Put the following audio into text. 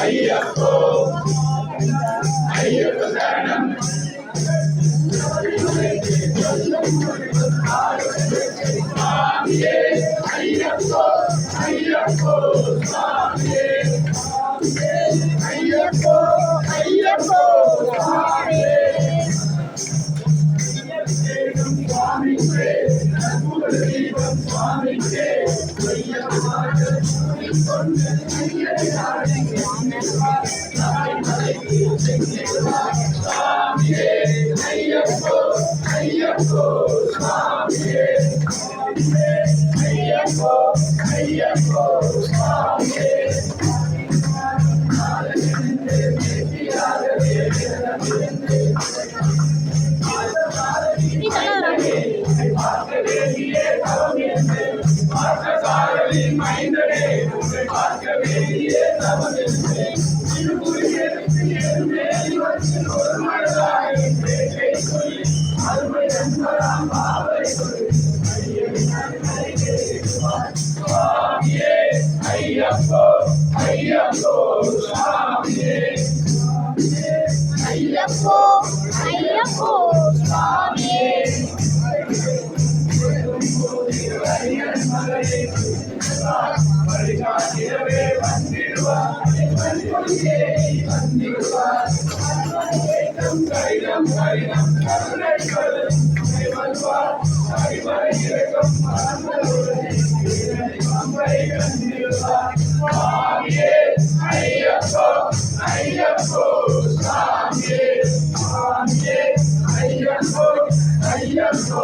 ஐயப்போ ஐயப்ப சரணம் சுவாமியே ஐயப்போ ஐயப்போ சுவாமியே ஐயப்போ ஐயப்போ சுவாமியே சுவாமிக்கே தீபம் சுவாமிக்கே சுவாமியே ஐயப்போ ஐயப்போ சுவாமியே ஐயப்போ ஐயப்போ சுவாமியே மைந்தனே உன்னை பார்க்க வேண்டிய தவம் என்று ஒரு மனதாய் சொல்லி அருமை நண்பராம் பாவை சுவாமியே ஐயப்போ ஐயப்போ சுவாமியே ஐயப்போ ஐயப்போ சுவாமியே வழிகாட்டிடவே வந்திடுவார் கடிதம் கடிதம் கருணை வருவார் அடிமறை இறக்கம் சுவாமியே ஐயப்போ ஐயப்போ சுவாமியே சுவாமியே ஐயப்போ ஐயப்போ